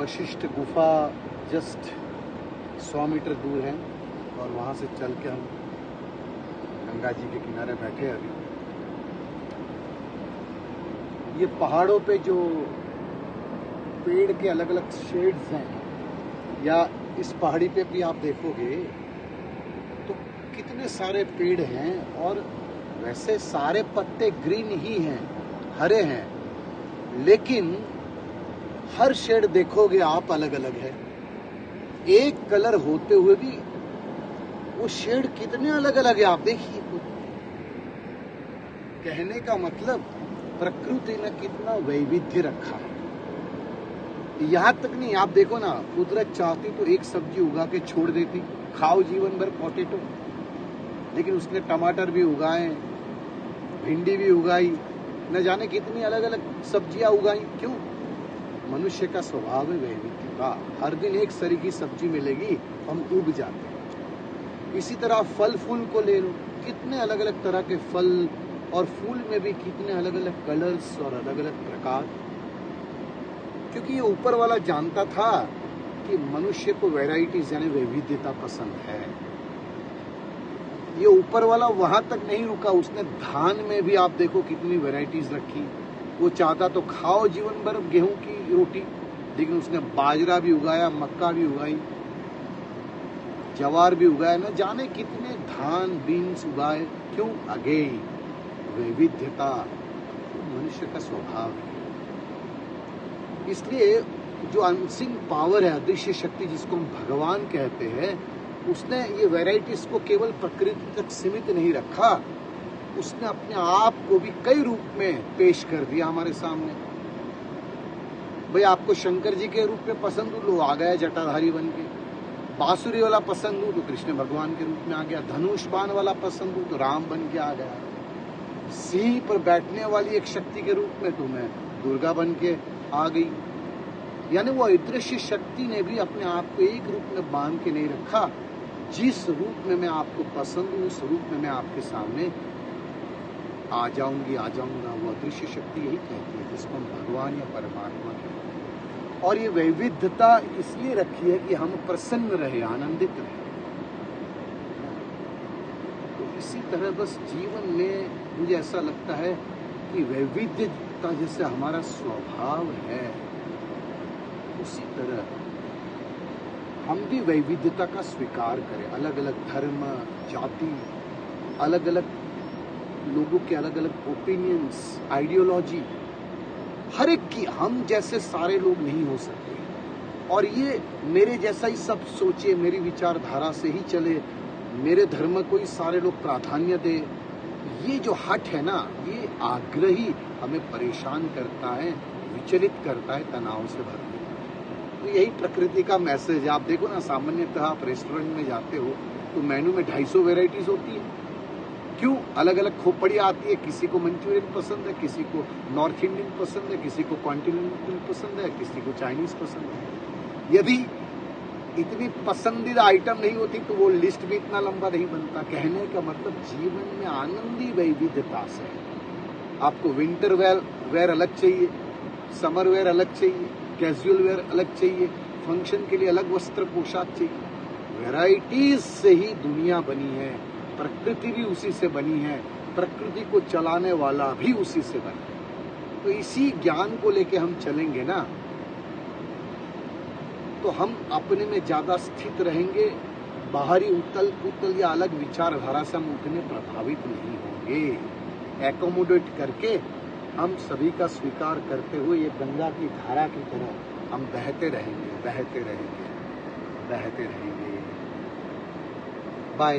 वशिष्ठ गुफा just 100 metre दूर है और वहाँ से चल के हम गंगा जी के किनारे बैठे हैं अभी। ये पहाड़ों पे जो पेड़ के अलग अलग शेड्स हैं, या इस पहाड़ी पे भी आप देखोगे तो कितने सारे पेड़ हैं, और वैसे सारे पत्ते ग्रीन ही हैं, हरे हैं, लेकिन हर शेड देखोगे आप अलग अलग है। एक कलर होते हुए भी वो शेड कितने अलग अलग है आप देखिए। कहने का मतलब प्रकृति ने कितना वैविध्य रखा है। यहाँ तक नहीं, आप देखो ना, कुदरत चाहती तो एक सब्जी उगा के छोड़ देती, खाओ जीवन भर पोटैटो, लेकिन उसने टमाटर भी उगाए, भिंडी भी उगाई, न जाने कितनी अलग अलग सब्जियां उगाई। क्यों? मनुष्य का स्वभाव है वैविध्य का। हर दिन एक सरी की सब्जी मिलेगी, हम उग जाते हैं। इसी तरह फल फूल को ले लो, कितने अलग अलग तरह के फल, और फूल में भी कितने अलग अलग कलर्स और अलग अलग प्रकार। क्योंकि ये ऊपर वाला जानता था कि मनुष्य को वैरायटीज यानी वैविध्यता पसंद है। ये ऊपर वाला वहां तक नहीं रुका, उसने धान में भी आप देखो कितनी वैरायटीज रखी। वो चाहता तो खाओ जीवन भर गेहूं की रोटी, लेकिन उसने बाजरा भी उगाया, मक्का भी उगाई, जवार भी उगाया, न जाने कितने धान बीन्स उगाए। क्यों? अगेन वैविध्यता मनुष्य का स्वभाव है। इसलिए जो अनसिंग पावर है, अदृश्य शक्ति जिसको हम भगवान कहते हैं, उसने ये वैरायटीज को केवल प्रकृति तक सीमित नहीं रखा, उसने अपने आप को भी कई रूप में पेश कर दिया हमारे सामने। भाई आपको शंकर जी के रूप में पसंद हो, लो आ गया जटाधारी बन के। बांसुरी वाला पसंद हो तो कृष्ण भगवान के रूप में आ गया। धनुष बाण वाला पसंद हो तो राम बन के आ गया। सिंह पर बैठने वाली एक शक्ति के रूप में तो मैं दुर्गा बन के आ गई। यानी वो अदृश्य शक्ति ने भी अपने आप को एक रूप में बांध के नहीं रखा। जिस रूप में मैं आपको पसंद हूँ, उस रूप में मैं आपके सामने आ जाऊंगी, आ जाऊंगा। वो अदृश्य शक्ति यही कहती है, जिसको हम भगवान या परमात्मा कहते हैं। और ये वैविध्यता इसलिए रखी है कि हम प्रसन्न रहे, आनंदित रहे। तो इसी तरह बस जीवन में मुझे ऐसा लगता है कि वैविध्यता जैसे हमारा स्वभाव है, उसी तरह हम भी वैविध्यता का स्वीकार करें। अलग अलग धर्म, जाति, अलग अलग लोगों के अलग अलग ओपिनियंस, आइडियोलॉजी, हर एक की। हम जैसे सारे लोग नहीं हो सकते, और ये मेरे जैसा ही सब सोचे, मेरी विचारधारा से ही चले, मेरे धर्म को ही सारे लोग प्राधान्य दे। ये जो हट है ना, ये आग्रही हमें परेशान करता है, विचलित करता है, तनाव से भर देता है। तो यही प्रकृति का मैसेज है। आप देखो ना, सामान्यतः आप रेस्टोरेंट में जाते हो तो मेनू में 250 वेराइटीज होती है। क्यों? अलग अलग खोपड़ियाँ आती है। किसी को मंचूरियन पसंद है, किसी को नॉर्थ इंडियन पसंद है, किसी को कॉन्टिनेंटल पसंद है, किसी को चाइनीज पसंद है। यदि इतनी पसंदीदा आइटम नहीं होती तो वो लिस्ट भी इतना लंबा नहीं बनता। कहने का मतलब जीवन में आनंदी वैविध्यता से। आपको विंटर वेयर अलग चाहिए, समर वेयर अलग चाहिए, कैजुअल वेयर अलग चाहिए, फंक्शन के लिए अलग वस्त्र पोशाक चाहिए। वैराइटीज से ही दुनिया बनी है, प्रकृति भी उसी से बनी है, प्रकृति को चलाने वाला भी उसी से बना है। तो इसी ज्ञान को लेके हम चलेंगे ना, तो हम अपने में ज्यादा स्थित रहेंगे। बाहरी उतल या अलग विचारधारा से हम उतने प्रभावित नहीं होंगे। एकोमोडेट करके हम सभी का स्वीकार करते हुए ये गंगा की धारा की तरह हम बहते रहेंगे, बहते रहेंगे, बहते रहेंगे। बाय।